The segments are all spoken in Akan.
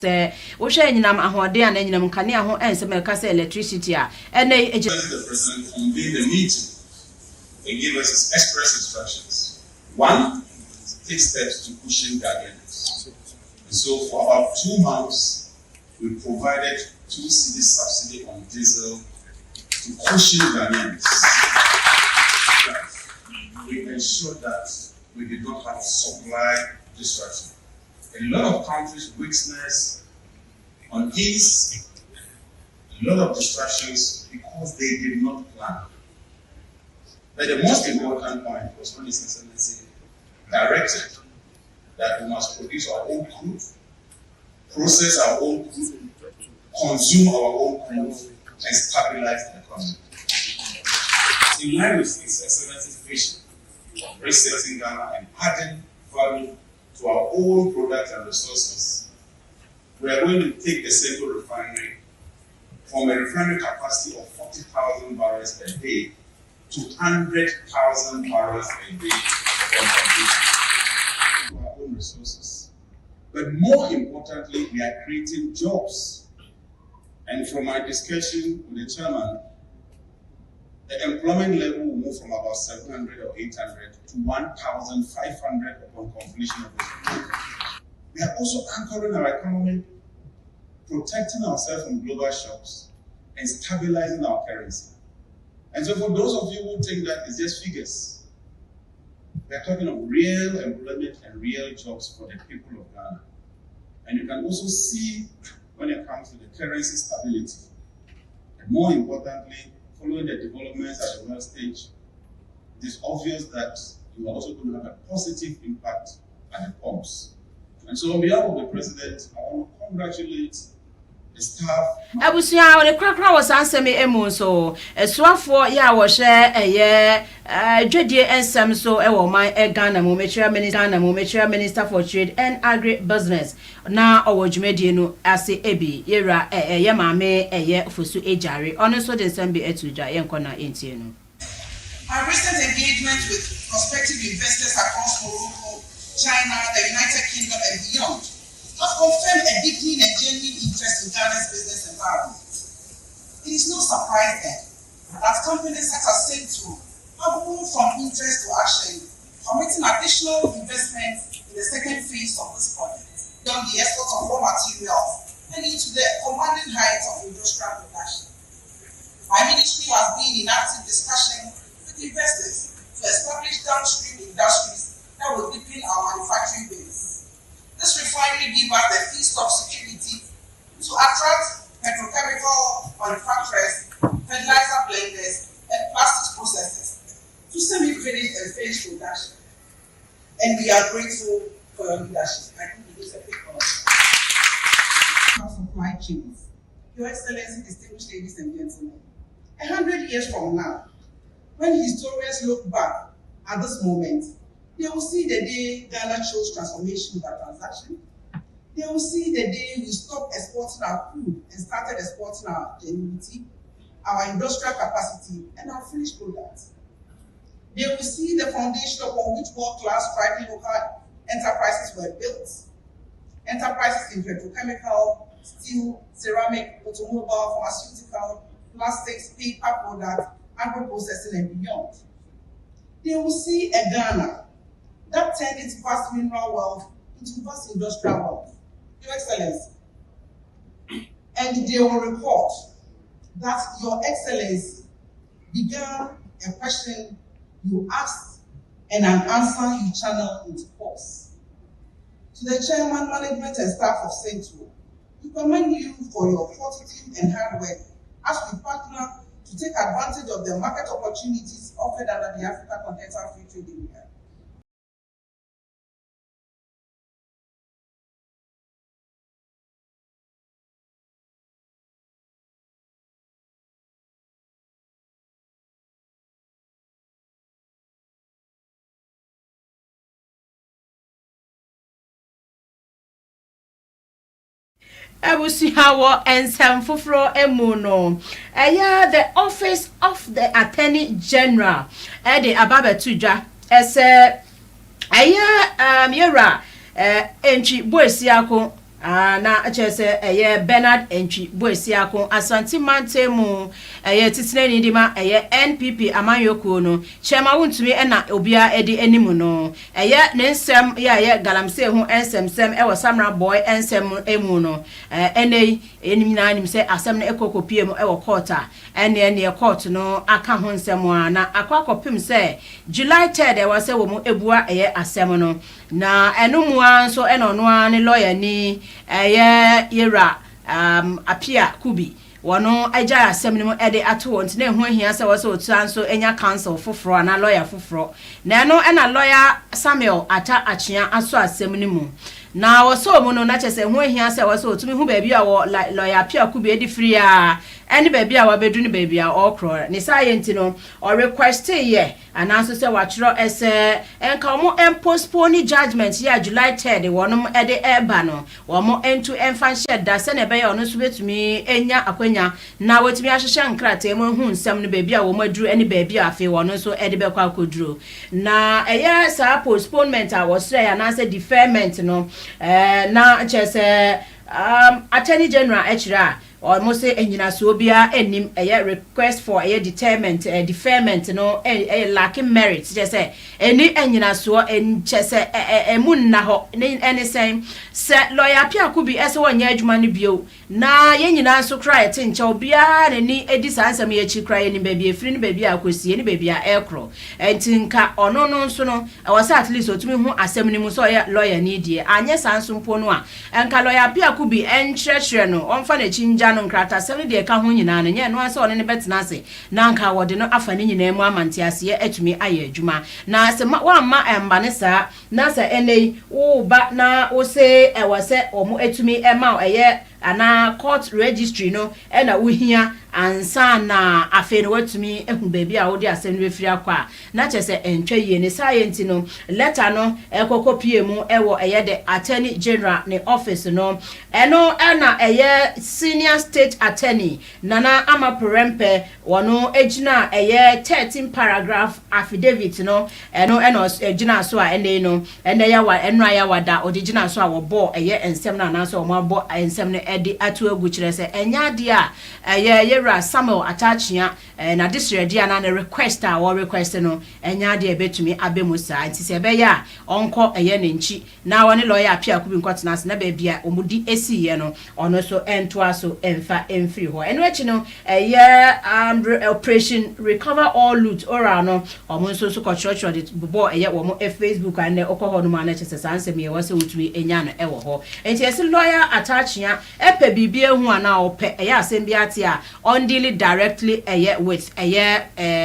Osha nyinam ahode an nyinam kanea ho ense meka say electricity a ene the president convened the meeting and gave us express instructions. One, take steps to cushion Ghanaians. And so for about 2 months, we provided 2 cedi subsidy on diesel to cushion Ghanaians. We ensured that we did not have supply disruption. A lot of countries witnessed on these a lot of distractions because they did not plan. But the most important point was when His Excellency directed that we must produce our own crude, process our own crude, consume our own crude, and stabilize the economy. In line with His Excellency's vision of resetting Ghana and adding value to our own products and resources, we are going to take the Central Refinery from a refinery capacity of 40,000 barrels per day to 100,000 barrels per day from our own resources. But more importantly, we are creating jobs. And from my discussion with the chairman, the employment level will move from about 700 or 800 to 1,500 upon completion of this project. We are also anchoring our economy, protecting ourselves from global shocks, and stabilizing our currency. And so for those of you who think that it's just figures, we are talking of real employment and real jobs for the people of Ghana. And you can also see when it comes to the currency stability. And more importantly, following the developments at the world stage, it is obvious that you are also going to have a positive impact at the pumps. And so on behalf of the President, I want to congratulate the staff. Abusia o le krakra was ansemi emu so esuafo ya wo hye eye dwedie ensem so e wo man Ghana mo Minister Minister for Trade and Agri-Business na owo dwumedie no ase ebi yera ye maame eye fosu ejare ono so de nsem bi etudwa ye nkona entie no. Our recent engagement with prospective investors across Morocco, China, the United Kingdom and beyond have confirmed a deepening and genuine interest in Ghana's business environment. It is no surprise then that companies such as Centro have moved from interest to action, committing additional investments in the second phase of this project, beyond the export of raw materials and into the commanding heights of industrial production. My ministry has been in active discussion with investors to establish downstream industries that will deepen our manufacturing base. This refinery gives us the feedstock security to attract petrochemical manufacturers, fertilizer blenders, and plastics processors to semi-finished and finished production. And we are grateful for your leadership. I think it is a big honor. Supply chains. Your Excellency, distinguished ladies and gentlemen, 100 years from now, when historians look back at this moment, they will see the day Ghana chose transformation by transaction. They will see the day we stopped exporting our crude and started exporting our genuinity, our industrial capacity, and our finished products. They will see the foundation upon which world-class thriving local enterprises were built. Enterprises in petrochemical, steel, ceramic, automobile, pharmaceutical, plastics, paper products, agro-processing, and beyond. They will see a Ghana that turned its vast mineral wealth into vast industrial wealth. Your Excellency. And they will report that Your Excellency began a question you asked and an answer you channeled into force. To the chairman, management, and staff of Centro, we commend you for your fortitude and hard work as we partner to take advantage of the market opportunities offered under the Africa Continental Free Trade Area. Ebusihawo ensem fufro emuno. The office of the Attorney General. The Ababetudja. Yera entry boysiako na achese Bernard Entry Boesiako Asante Mantemu titine ni dima NPP Amanyoko no chema wuntumi na obia edi animu no ne nsem ya galamse hu ensemsem Samra Boy ensem emu no enei enimina nim se asem na ekokopie mu court ene court no aka ho nsem na akwakopim se July 3rd was se wo mu ebua asem no na enu anso eno ne lawyer ni yera apia kubi wono aja asem ni mu ede ato nti na ehu ahia se wose otuanso enya counsel foforo na lawyer foforo na eno na lawyer Samuel ata achia aso asem ni mu na woso mu no na chese ehu ahia se wose otumi hu ba bia wo lawyer apia kubi edi free a eni ba bia wa bedu ni ba bia okro ni science no or request ye ananso se wachiro ese enka omo postpone judgment ya July 3rd wonum ede eba no womo entu enfan shed da se ne be ya ono so betumi enya akwanya na wetumi ahhehye nkrata emu hu nsem no ba bia wo maduru eni ba bia afi wono so ede be kwa koduro na sa postponement a wosre ya na se deferment no na chese Attorney General Echira almost enyina so bia enim request for deferment no lacking merit just say any enyina so enchese emunna ho any say lawyer Pia Kubi ese wonya adwuma ne bio na yenyina so cry tincha obia ni edi sansam ye chi cry ni baby efiri ni baby akosie ni baby ekro entinka ono no nso no wasa at least otumi hu asem ni mu so lawyer ni die anye sanso mpo no a enka lawyer Pia Kubi enchrechere no onfa na chinja no nkrata sele de ka ho nyina no nye no ase one ne betena ase na nka wode no afa ne nyina mu amante ase atumi aye adwuma na se wa ma emba ne sa na se enei wo ba na wo se wase omo atumi ema ana court registry no na wohia ansa na afi no watumi ehu baabi a wodi asem no efiri akwa na chese entwa yie ne science no letter no ekokopie mu ewo de attorney general ne office no eno na senior state attorney Nana Amaporempe wono ejina 13 paragraph affidavit no eno ejina so a ene no ya wada odijina so a wo bo ensem na na so mo bo ensem no edi atu agu kire se enya de a yera Samuel atachia na disredi ana na request a wo request no enya de betumi abemusa nti se be ya onko ne nchi na woni lawyer Pia Kubi nkotena se na ba bia omudi esiye no ono so entoa so emfa emfiri ho eno echi no operation recover all loot ora no omo so kochrocho de bo wo mo Facebook and okoho no ma na chese sanse me wo se wutumi enya no ewo ho enti ese lawyer atachia epe bibie hu ana ope asem bi ate a on deal directly with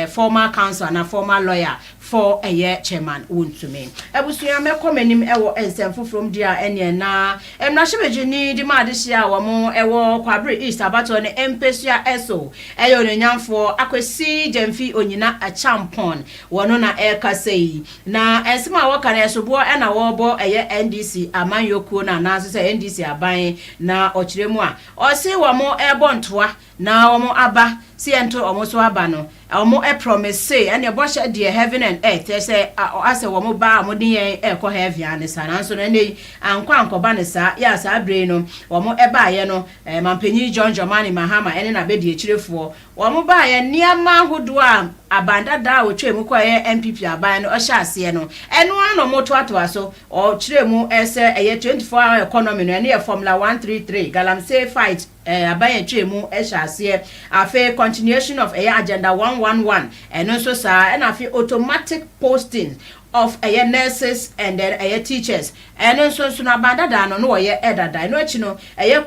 former counsel na former lawyer for chairman wontumi ebusuya mekomanim ewo ensem from dia ene na emnahyebeje ni di ma de hia wo mo ewo Kwabre East abato ne empesua eso no nyamfo akwesi Jamfi onyina a champon wono na ekasei na ensema wo kan esobo na wo bo NDC amanyoko na naso se NDC aban na okiremu a o se wo mo ebo ntoa na wo mo aba si ento omo so aba no omo promise say and your boss de heaven and earth say ase wo mo ba mo din ekọ heaven an sa na so na nei ankwa ankoba ne sa ya sa abre no wo mo eba ye no mampanyi John Jomani Mahama ene na be de ekirefo wo mo ba ye niama hodo a abanda da wo twemu kwa ye MPP aban no o sha ase no eno ano mo to aso o kiremu ese 24 hour economy no ene Formula 133 galamsey fight abaye twemu sha ase afi continuation of agenda 111 and also sa and afi automatic posting of nurses and then teachers and also na banda da no ye edada no achi no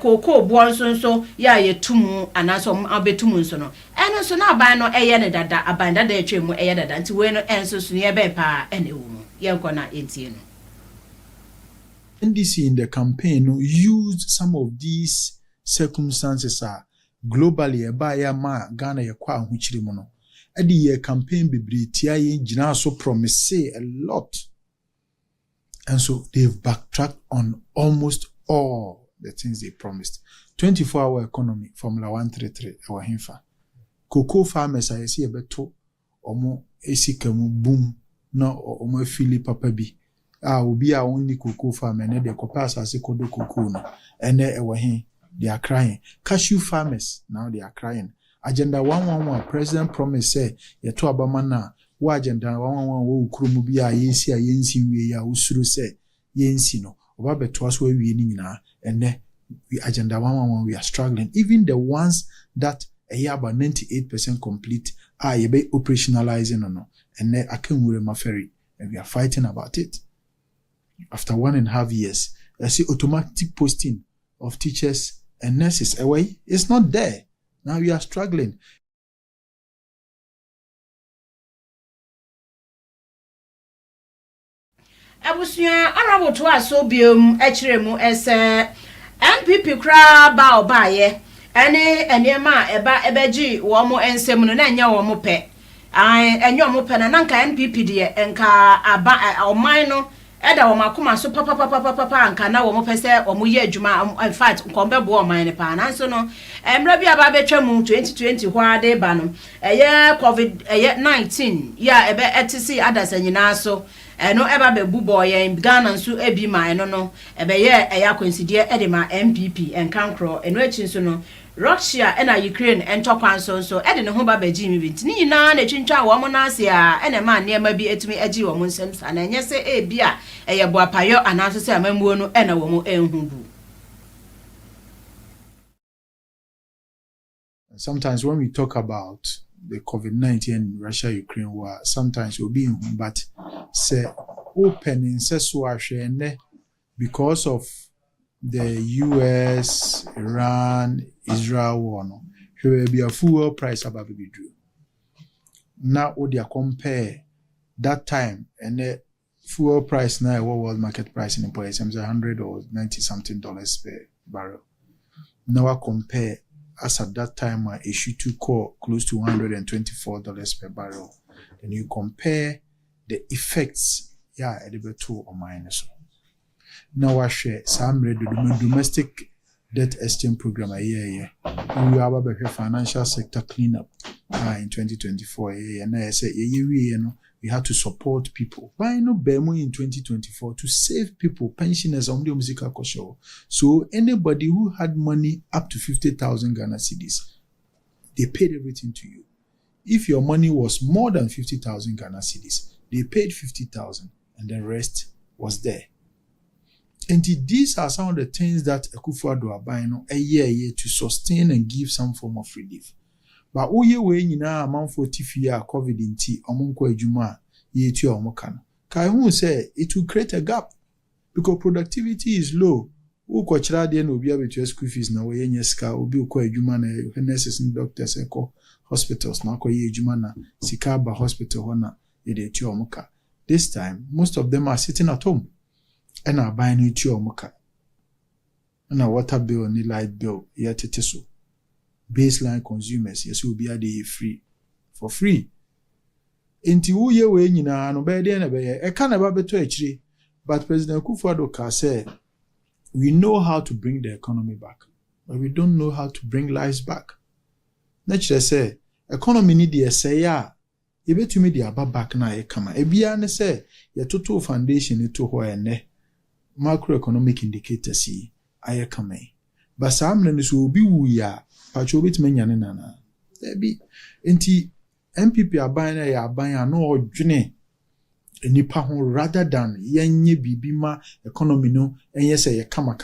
koko bo so ya ye tumu anaso abetumu so no and also na ban no ne dada abanda da twemu dada nti we no enso so ye be pa ene wo mu ye nko na entie no. NDC in the campaign used some of these circumstances globally ya ma Ghana ye kwa ahuchiri mu no edi ye campaign bibritia ye gina so promise a lot, and so they've backtracked on almost all the things they promised. 24-hour economy Formula 133 our hinfa cocoa farmers I see beto omo esika mu boom na omo fili papa bi obi a only cocoa farm and the copas as a kodo cocoa no and they are crying. Cashew farmers now they are crying. Agenda 111 president promise say ye to abama na wo agenda 111 wo kurom bi a yensi wie ya usuru say yensi no oba beto aso wie ni nyina ene we agenda 111 we are struggling. Even the ones that about 98% complete are ye be operationalizing no ene akenwure maferi, and we are fighting about it. After 1.5 years, I see automatic posting of teachers and nurses away. It's not there. Now we are struggling. Abusuya arabo to aso biom echiremu ese MPP kra ba obaye ene enema eba ebeji wo mo ensem no na nya wo mo pe enyo mo pe na nka MPP de enka aba oman no eda wo makoma so papa nka na wo mo pe se wo mo ye adwuma in fact nkombe bo oman ne pa na so no emra bi aba betwa mu 2020 hwa de ba no covid 19 ya ebe etisi adasa nyina so eno eba be bubo ye Ghana nso ebi ma eno no ebe ye eya consider edema MPP enkankro eno echi nso no Russia ena Ukraine entokwan so ede ne ho ba baji mi binti ni na na twintwa wo mo na ase a ene ma ne ma bi etumi agi wo mo nsem sa na enye se ebi a eye bo apayo anaso se amamuo no ena wo mo enhubu. Sometimes when we talk about the COVID-19 and Russia-Ukraine war, sometimes we'll be in, but say opening because of the US, Iran, Israel war, no, there will be a fuel price about to be due. Now, would you compare that time and the fuel price now, what was market price in the place? $100 or $90 something per barrel. Now I compare. As at that time, I issued to call close to $124 per barrel. Then you compare the effects, at the two or minus. Now I share some domestic debt exchange program a year. And we have a financial sector cleanup in 2024. And I say, we have to support people. Why no BEMO in 2024 to save people, pensioners on the musical show. So anybody who had money up to 50,000 Ghana cedis, they paid everything to you. If your money was more than 50,000 Ghana cedis, they paid 50,000 and the rest was there. And these are some of the things that Akufo-Addo are buying a year to sustain and give some form of relief. But oye we nyina amanfo tifia COVID nti omonko adwuma ye tu omoka no kai hu say it will create a gap because productivity is low. Who ko kira de na obi abetu school fees na we nya sika obi ko adwuma na nurses and doctors eko hospitals na ko ye adwuma na sika ba hospital ho na ye de tu omoka. This time most of them are sitting at home and are buying tu omoka. Na water bill ni light bill ye tete so. Baseline consumers, yes, will be a day free for free. Inti uye we nyina no be de na be e ka na ba beto achire, but President Akufo-Addo said we know how to bring the economy back, but we don't know how to bring lives back. Nature say economy need the say ya e betumi de aba back na e kama e bia ne say ye total foundation to ho ene macroeconomic indicators yi aye kama but samle ne so obi wu ya pacho bit menyane nana ebi enti MPP aban na ya aban ano odwene nipa ho rather than yenye bibi ma economy no enye se ye kama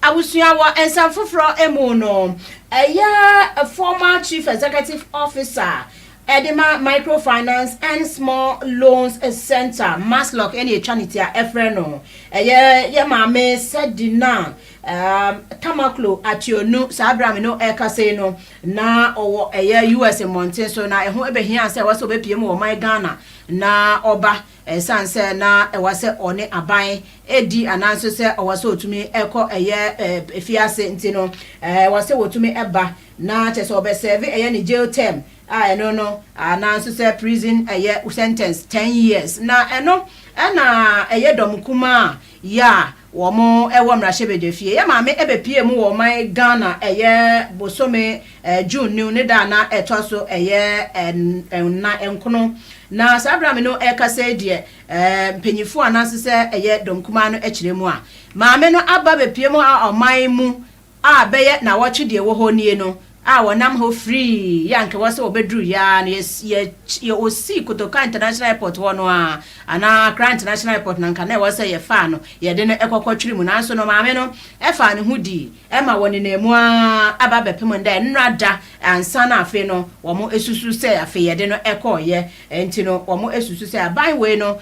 Awusua wa ensanfofro emu no a former chief executive officer Edema Microfinance and Small Loans Center Maslock any charity efreno ye mame said dina tamaklo ationu sabram no ekase no na owo US mountain so na eho ebehia se waso bepiem wo my Ghana na oba sanse na ewase one aban edi ananso se owase otumi eko efiase ntino wase wotumi eba na chese obeserve ni jail term no ananso se prison sentence 10 years na eno na domkuma ya womo ewo mrahye fie ya maame ebepie mu wo man Ghana eye bosome June new ne da na etoso eye na enkono na sabra me no ekase de mpanyifo anase se eye domkuma no ekiremu a maame no aba bepie mu a oman mu a beye na woche de wo ho nie no a wonam ho free yanke wose obedru ya na ye osi Kotoka International Airport wono a ana Accra International Airport nanka na wose ye fa no ye de no ekokotwiri mu na so no maame no e fa ne hudi e ma woni na mu a aba bepem nda nrada ansa na afe no womo esusu se afe ye de no ekoye enti no womo esusu se aban we no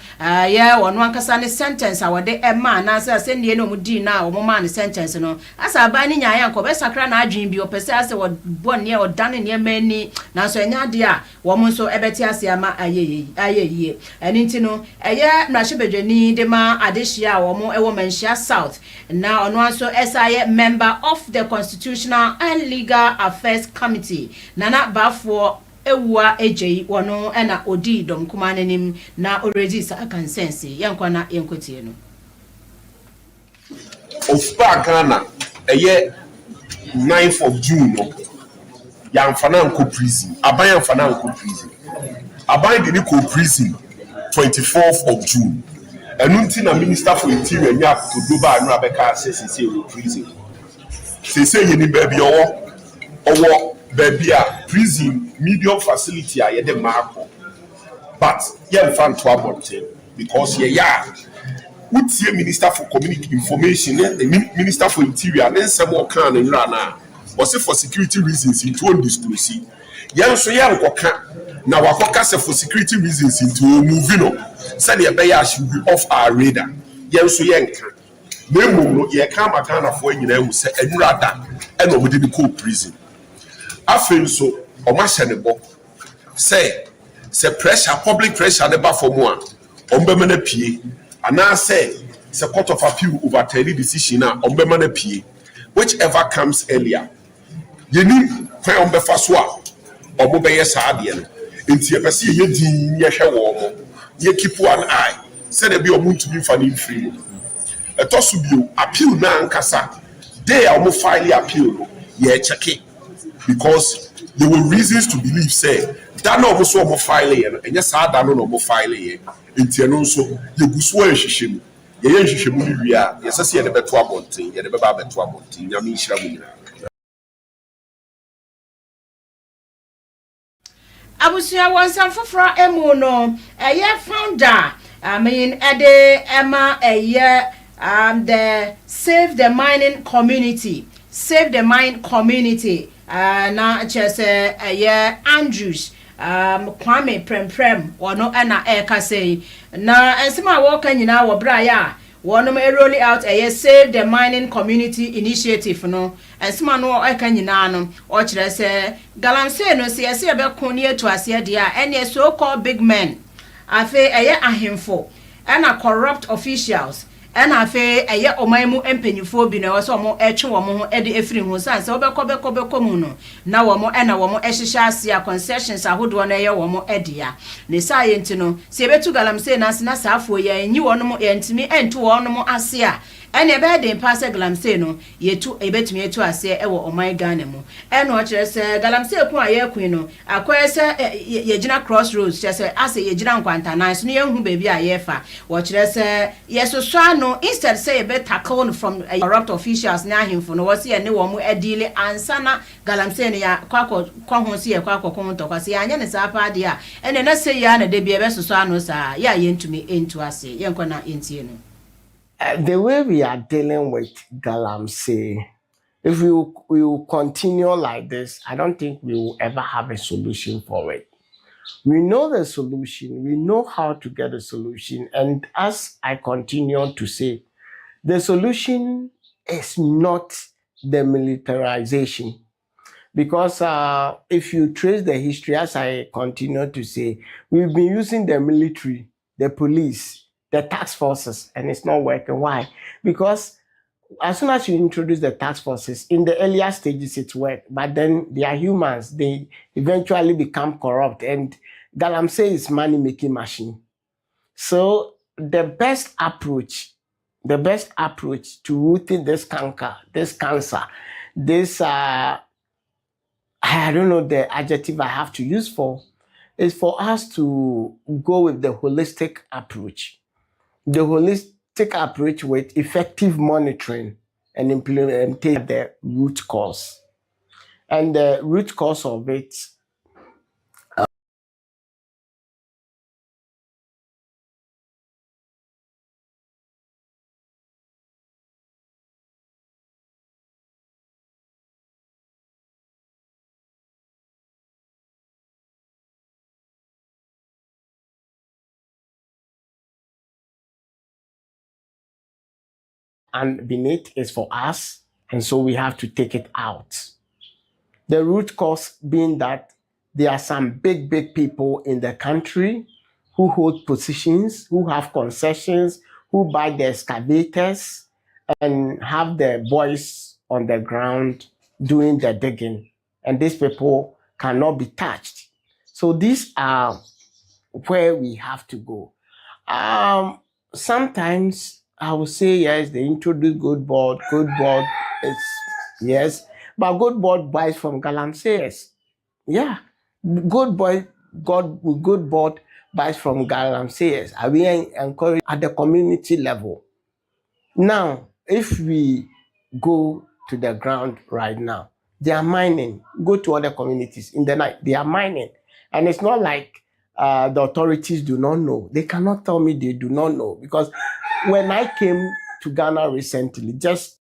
ye wono ankasa ne sentence a wode e ma na se ne no mu di na womo ma ne sentence no asa aban ni nya yanko be sakra na adwen bi opese ase bonne o dane ne mani na so enya de a wo mo so ebeti ase ama ayeye enti no eye mrahye de ma adehia wo mo ewo manhia south na ono aso SIA member of the Constitutional and Legal Affairs Committee nana bafo ewua ejei wono na odi dom kuma nanim na already sa consensus yankwa na yenkotie no of Ghana eye 9th of June no yamfana nko prison aban yamfana nko prison aban de ko prison 24th of June enunti na minister for interior nya to global anu abeka say prison say ye ni baby owo baby a prison medium facility a ye de marko but yamfa to abonte because ye ya utie minister for community information minister for interior then some kan na na or say for security reasons into on disclose yan so yan koka na wakoka say for security reasons into moving on say the be should be off our radar yan so yan kan na mum no ye kan makana for nyina hu say enurada e no mudi ko prison afen so o ma hye ne bo say pressure public pressure ne ba for mo a o mbema na pie ana say court of appeal overturn the decision na o mbema na pie whichever comes earlier yeni kwan ombefa so a omo beye saade no enti epese ye din ye hwe wo mo ye keep one eye said e be omo ntumi fa ni free etoso bio appeal na ankasa they omo file appeal no ye check it because there were reasons to believe say that no omo so omo file ye no enye saada no omo file ye enti eno so ye guso ahwehwe mu ye nhwehwe mu ni wi a ye sese ye de beto abonten ye de beba beto abonten nyame nhira mu nyina abusia wansan foforo emu no eye founder I mean ede ema eye the Save the Mining Community na chese eye Andrews Kwame Prem wono na eka sei na ensema wo kan nyina wo bra ya wono roll out a Save the Mining Community Initiative no ensema no eka nyina no o kire se galamse no se yese be koni etu ase de a ene so called big men afi eye ahemfo na corrupt officials ena afi eye omanmu empanyifo bi na wo so mo etwe wo mo e de efiri hu sanse obekọ mu no na wo mo ehyehyɛ ase a concessions ahodo na eye wo mo edia ne science no se betu galamse na ase na saafo ye nyi wo no mo entimi ento wo no mo ase a ene be de passe galamse no yetu ebetumi yetu ase e wo oman Ghana mu eno kire se galamse ku aye kun no akoye se yegina crossroads kire se ase yegina nkwanta na so no yehu bebi ayefa wo kire se yesoso no instead say be tackle from corrupt officials na ahemfo no wo se ne wo mu edile ansana galamse ne ya kwa ho se ye kwa konto kwa se ya anya ne sa pa de a ene na se ya na de bi ebe soso ano sa ya yentumi entu ase yenko na entie no. The way we are dealing with Galamsey, if we will continue like this, I don't think we will ever have a solution for it. We know the solution, we know how to get a solution, and as I continue to say, the solution is not the militarization. Because if you trace the history, as I continue to say, we've been using the military, the police, the task forces, and it's not working. Why? Because as soon as you introduce the task forces, in the earlier stages it works, but then they are humans, they eventually become corrupt, and Galamsey is money-making machine. So the best approach the best approach to rooting this cancer, this I don't know the adjective I have to use for, is for us to go with the holistic approach. The holistic approach with effective monitoring and implementing the root cause. And the root cause of it and beneath is for us, and so we have to take it out. The root cause being that there are some big people in the country who hold positions, who have concessions, who buy the excavators and have the boys on the ground doing the digging. And these people cannot be touched. So these are where we have to go. Sometimes I will say yes, they introduce good board. Good board is yes, but good board buys from Galamseyers. Yeah, good boy, good board buys from Galamseyers. Are we encouraged at the community level? Now, if we go to the ground right now, they are mining. Go to other communities in the night, they are mining. And it's not like the authorities do not know. They cannot tell me they do not know. Because when I came to Ghana recently, just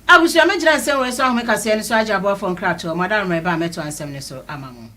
abusua me gyina nsɛm wɔ so ahome kaseɛ no so agya aboafo nkrato madam meba meto ansɛm ne so ama mo.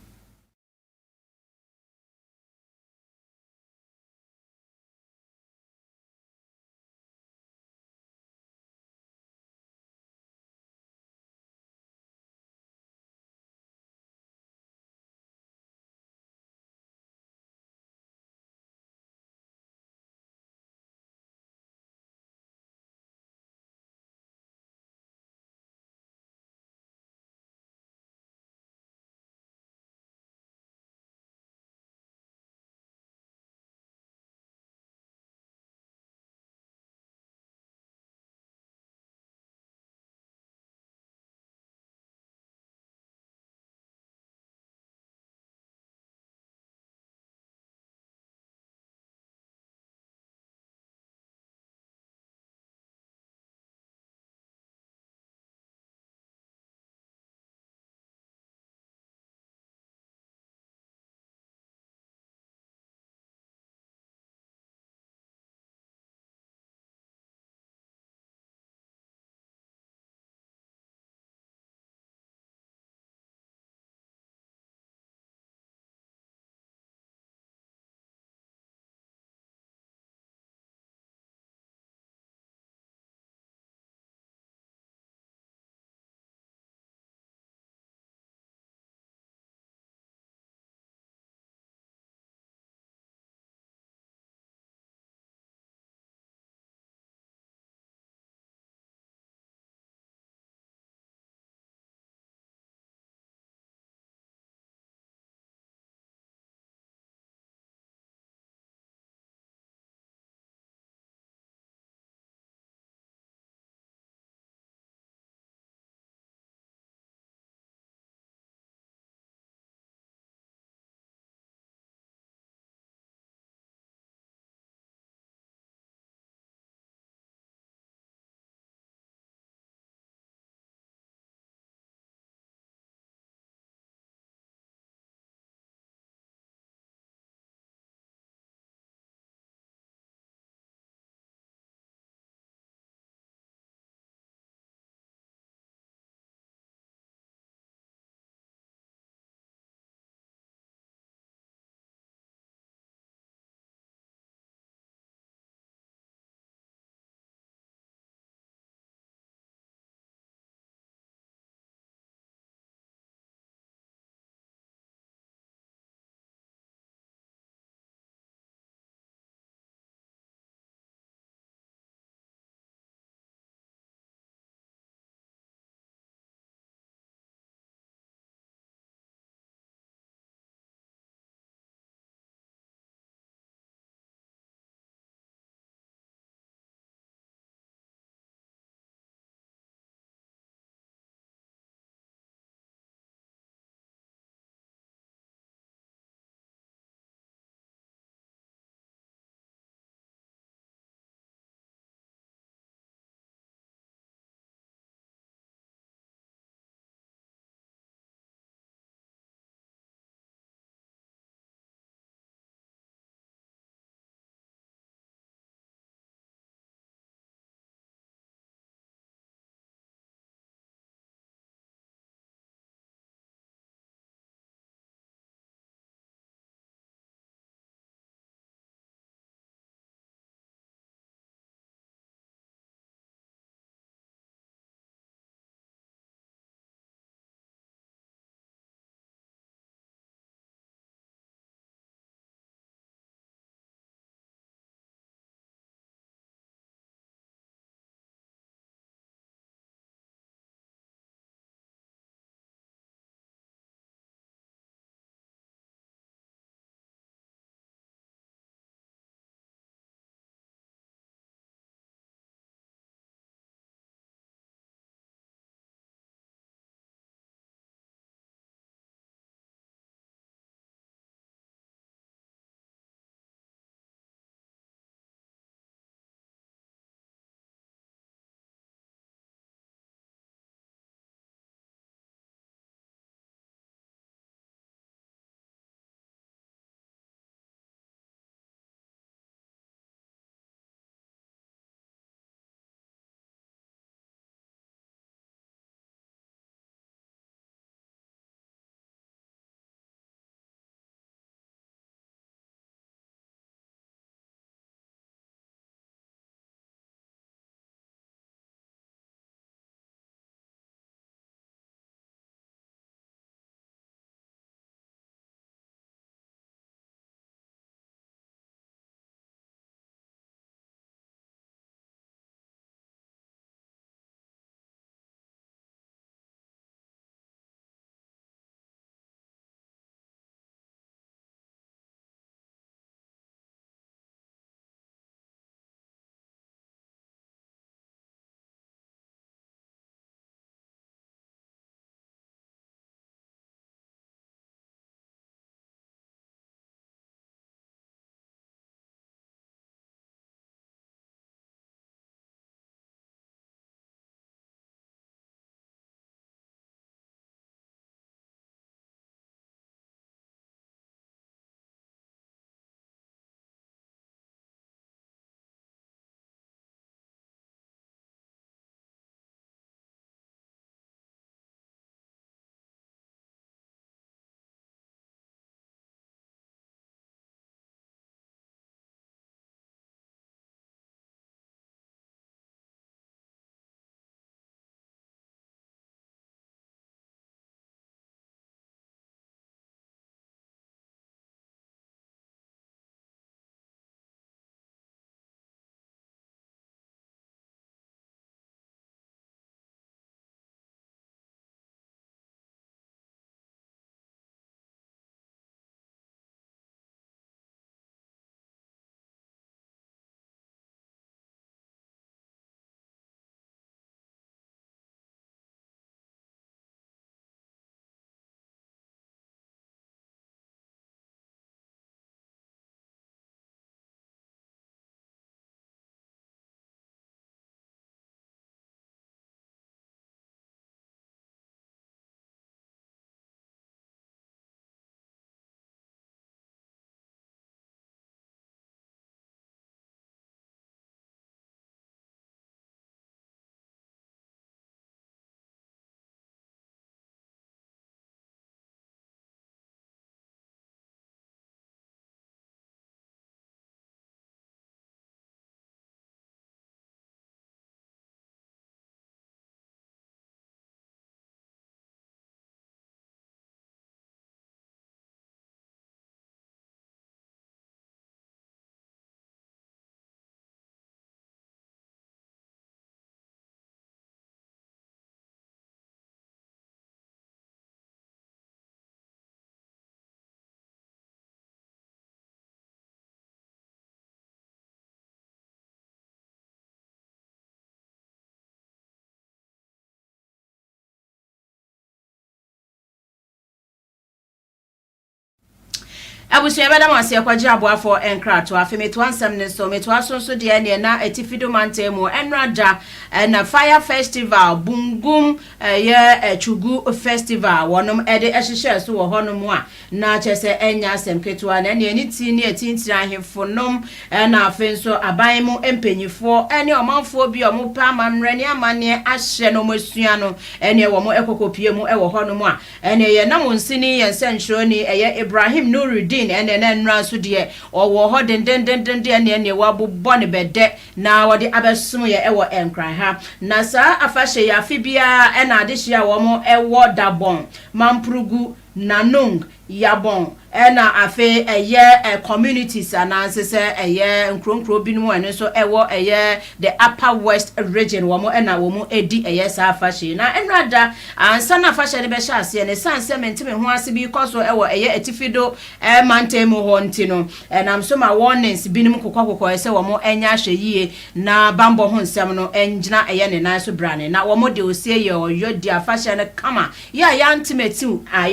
Abusua beda ma se kwaje aboafo enkrato afi meto ansem ne so meto asonso de ne na etifido mantemu enrada na fire festival bungum ye chugu festival wonom ede ehihye so wo honom a na chese enya asem ketua na ne ni ti ni etintira ahemfonom na afi nso aban mu empanyifo ene omanfo bi omo pa amamre ne amane ahye no masua no ene wo mo ekokopie mu e wo honom a ene ye na monsini ye nsenhro eye Ibrahim Nuruddin ene nra so de owo ho dendendenden ene wabobɔ ne bɛdɛ na wɔde abɛsom ye ɛwɔ enkran ha na saa afahye ya afibia ɛna adehia wɔ mo ɛwɔ dabon mampurugu nanong yabon ena afe eye communities anansese eye nkronkro binum ene so ewo eye the upper west region womo ena womo edi eye sa afahye na enrada ansa na afahye ne be hya ase ne sanse mentime ho ase bi koso ewo eye etifido mantemu ho ntino enam so ma warnings binum kokokoko ese womo enya hye yie na bambo ho nsem no engina eye ne nan so brane na womo de osie ye oyo di afahye ne kama ya yantimeti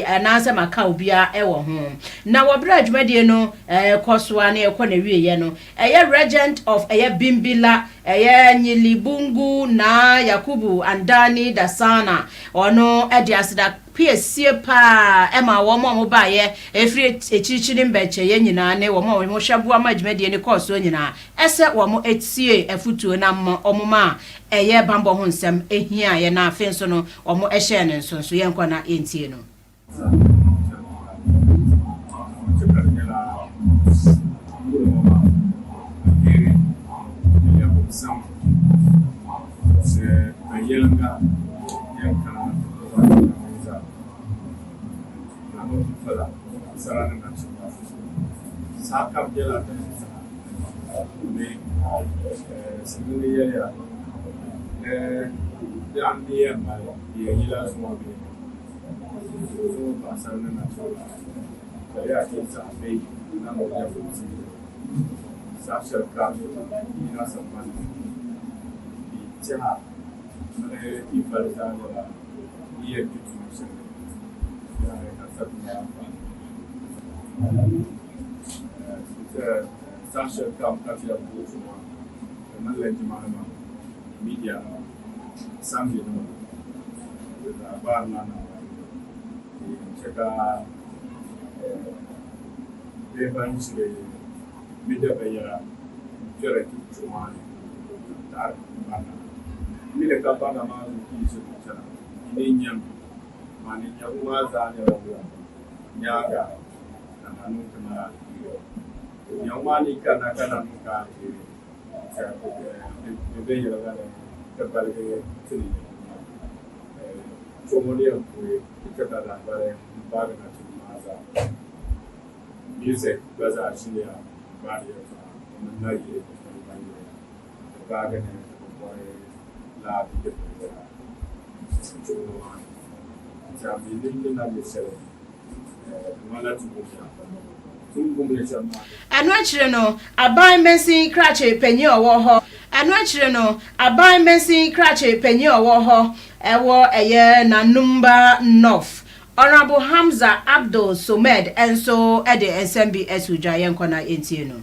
anansa maka obia ewo ho na wabra adwumadie no koswa na ekọ na wieye no regent of Bimbila Nyilibungu na Yakubu Andani Dasana ono asida piesie pa ema wo mo ba ye efri echichiri mbeche ye nyina ne wo mo hwabu ama adwumadie ne koswa nyina ese wo mo etie afutuo na omoma bambo ho nsem ehia ye na afenso no omo ehye ne nsonso ye nkọ na entie no media assembly no bar na cheka de banjire media bayara jere chumani tar bana mile kapanga ma kiso chana inyam mani nyawa za ne rawa nyaga na nanu kana nyamani kana nuka be yara gana kabal ke tini chomolia ko ikata da bare bare na tumaza music baza shiya bare ya na yi ba ga ne ko la bi de chomo ja bi din na le sele mala tumoja anu achire no aban mensin krache panyi owo ho anu achire no aban mensin krache panyi owo ho ewo na number north Honorable Hamza Abdul Somed enso ede ensembi esuja yenkona entie no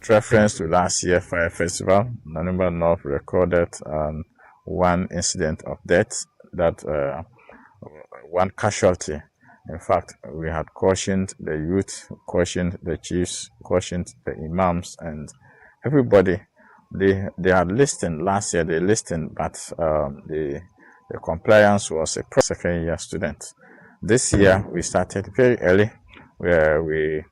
reference to last year fire festival number north recorded one incident of death that one casualty. In fact, we had cautioned the youth, cautioned the chiefs, cautioned the imams, and everybody. They had listened last year. They listened, but the compliance was a second year student. This year we started very early, where we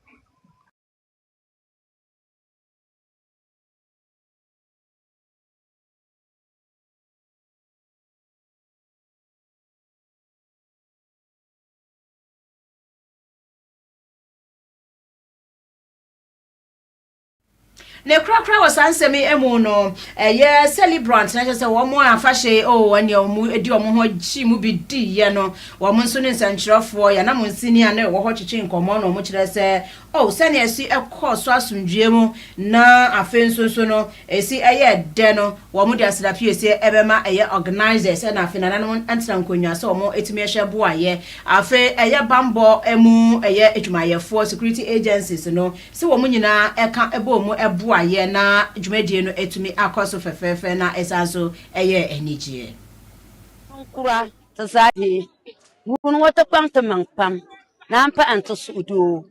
ne krakra was ansemi emu no ye celebrant na say wo mo afahye o ane omu edi omo ho chi mu bi di ye no wo mo nso ne nsankyerefo ya na mo nsini ane wo ho twetwe nkomo no mo kire say oh sane esi ekọ so asundue mu na afenso no esi eye de no wo mo di asedapie esi ebema eye organizers na afena na antena nkonwa so wo etimi ehwe boaye afe eye bambo emu eye adwumayefo security agencies no si wo mo nyina eka ebo mu eboaye na dwumadie no etumi akoso fefefe na esanso eye enijie kura tsaadi won wata kwamta manpam na ampa anto suudo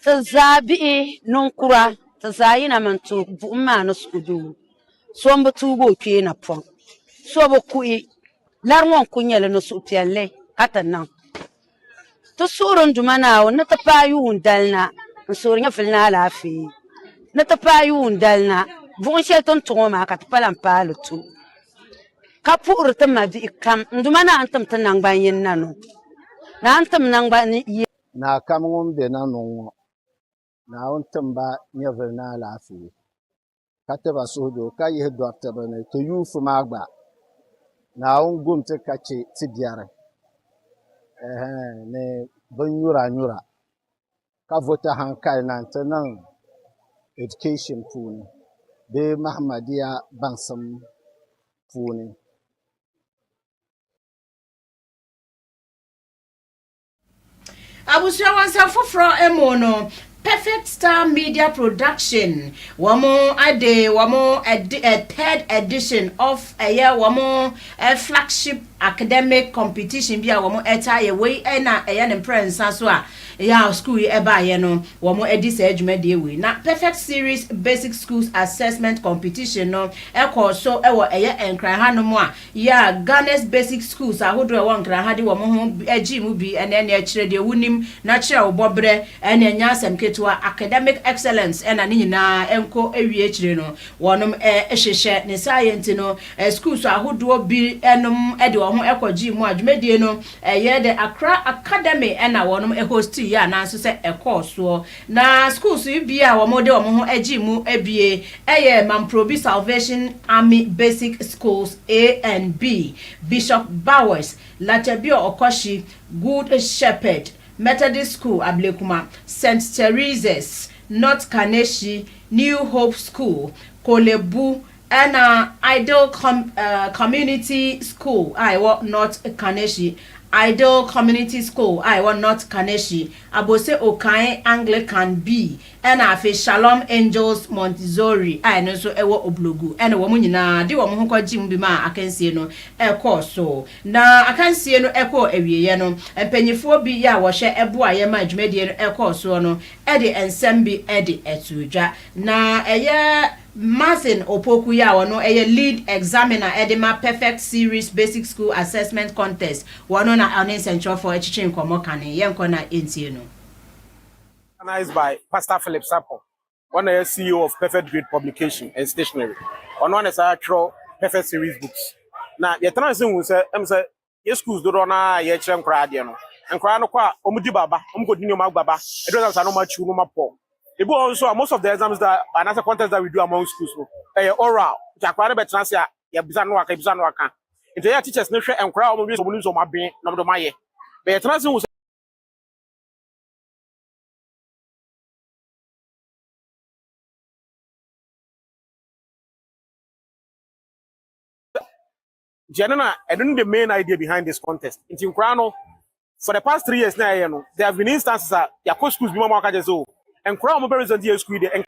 tsazabi nunkura tsayina manto bumma no suudo so mbatu bo kwe na pon so bo kui larwon kunyele no supialle katanan to surun dumana na tapayu dalna surnya filna lafi na tapayu dalna bon shelton tuma ka tapalan palutu kapur tama di kam ndumana antam tanang banyin nanu na antam nang ban na kam ngum de na no na untam ba nyevel na lafi kataba sojo ka ye doctor bane to yu fu magba na ungum te kache ti biare ne ban nyura ka vota hankal nan tanan education puni be mahmadiya bansam puni Abusua wansa foforo emono Perfect Star Media Production wamo third edition of a year wamo a flagship academic competition bia wamo etaye we na eya prince so a ya school eba ye no wamo edi se adwumade we na Perfect Series Basic Schools Assessment Competition no ekọ so ewo eya enkran hanom a ya Ghana's Basic Schools ahodo ewo nkran hade wamo ho agi mu bi ene na kire de wunim na kire obobre ene nya asem to academic excellence and ani nyina enko ewie kire no wonom ehhehye ne science no schools ahodo bi enom ede wo ho ekogi mu adwumadie no ye the Accra Academy na wonom host ya na so se ekoso na schools bi a womo de womo ho agi mu ebie eye Mamprobi Salvation Army Basic Schools A and B, Bishop Bowers, Latebio Okoshi, Good Shepherd Methodist School Ablekuma, St. Teresa's, North Kaneshi, New Hope School, Kolebu, and Ideal Community School. I want North Kaneshi. Ideal Community School. I want North Kaneshi. Abose Okai Anglican B. And afe Shalom Angels Montessori. I know so ewo oblogu. And woman nyina di woman ko jim bi ma akansie no ekọ so. Na akansie no ekọ ewiye no. Empanyifo bi ya wo hye ebo aye ma adwumadie no ekọ so no. E de ensem bi e de etudwa. Na eye Martin Opoku ya wono eye lead examiner edema Perfect Series Basic School Assessment Contest wono na Anin Central for Echichin Komo Kane yenko na entie no. Organized by Pastor Philip Sapo, one of the CEO of Perfect Grade Publication and Stationery. One is actual Perfect Series books. Now, your transition will say, your schools do not yet and cry, and cry no qua, Omudi Baba, Omgodino Magbaba, it doesn't know much you po. Also, most of the exams that another contest that we do among schools, oral, Jaquara Betransia, Yabizanwaka, Bizanwaka. If they are teachers, nature and crowd of news on my brain, not the Maye. The transition was General, I don't know the main idea behind this contest. In Timkrano, for the past 3 years now, there have been instances that your schools be more so and crowd members on the school and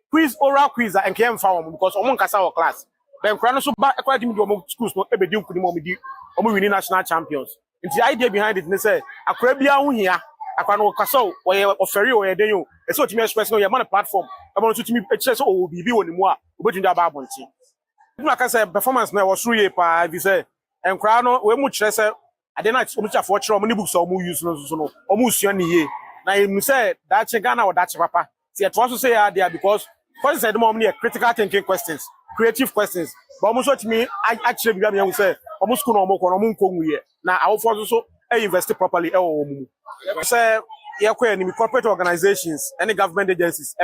quiz oral quiz and came found because among our class. Then Crano so back according to schools no ebe deal kudi omo winning national champions. And the idea behind it, they say akrabia hu here, akwano kaso or oferi or denyo. E so timi express no your man platform. I want to timi express o bibi woni mu a obetun da ba bonti. Like I said, performance now was through pa if you say and Crano we mu kire say ade na omu chafo kire omu ni books omu use no so no omu sua ni ye. Na you say that Ghana or that papa. See, I also say there because questions at the moment critical thinking questions, creative questions. But almost what me, I actually began to say, almost school no more. Now I will also invest properly. Say, corporate organizations, any government agencies.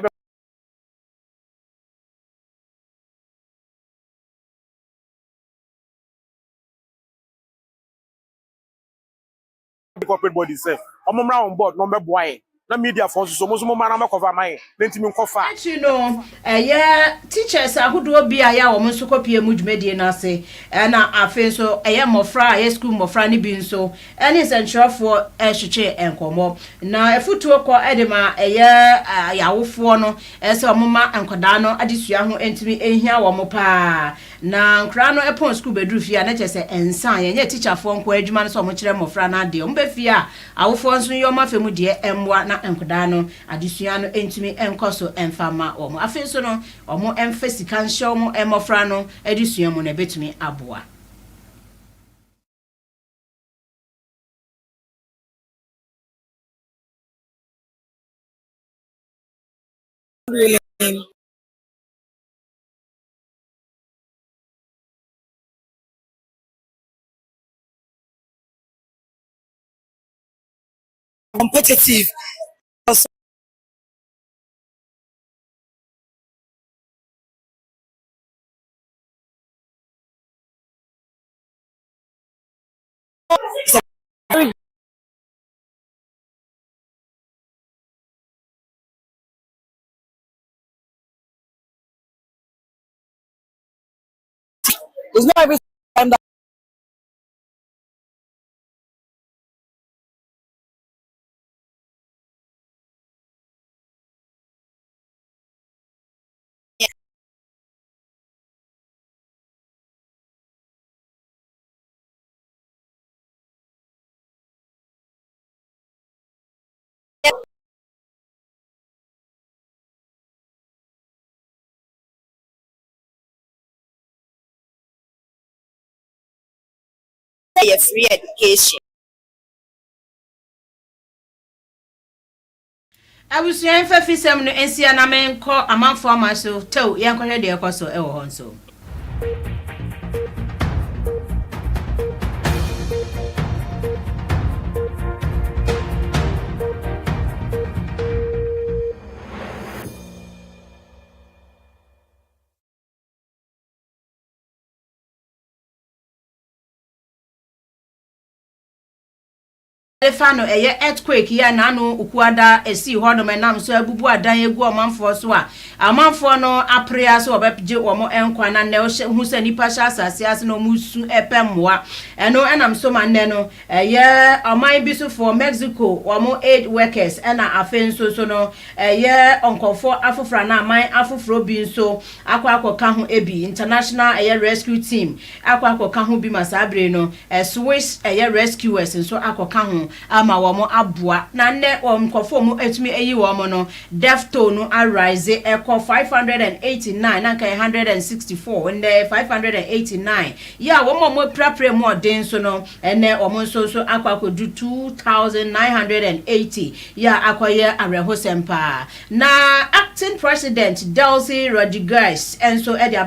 corporate bodies say omomra on board no meboae na media for so mo na me cover my lentimi nkofa you know teachers ahodo bi aya wo nso kopie mu dwumedie na ase na afen so mofra school mofra ni bi nso ene sentrafo hwehwe enkomo na efutuo ko edema yawofo no se omoma enkoda no adesua ho entimi ehia wo mo pa na nkra no epon school bedru fia na chese ensan ye teacher fo nko adwuma no so mo kire mofra na de ombe fia awofo nso yo mafemu de emwa na enkoda no adesua no entimi enkoso enfama omo afen so no omo emfasika nhye omo emofra no adesua mu na betumi aboa really competitive. Also, it's a very it's not every time that free education. abusu enfa fisem no ensia na menko amanfo amaso tew yenkohwe de ekoso ewo honso Fano earthquake ya na anu ukuada esi hodo menam so abubu adan egu omanfo so a amanfo no aprea so obepje omo enkwa na ne hu se nipa sha asase ase no musu epemwa eno enam so manne no oman bi so for Mexico omo aid workers ena afen so no onkofo afofra na aman afofro bi nso akwa ho ebi international rescue team akwa ho bi masabre no Swiss rescuers nso akwa ho ama womo aboa na ne omkofo mu etumi eyi womo no defto no arise eko 589 na kai 164 and 589 ya womo mo prapre mo den so no ene omo so akwakodu 2980 ya akwaye arehosempa na acting president Delcy Rodriguez enso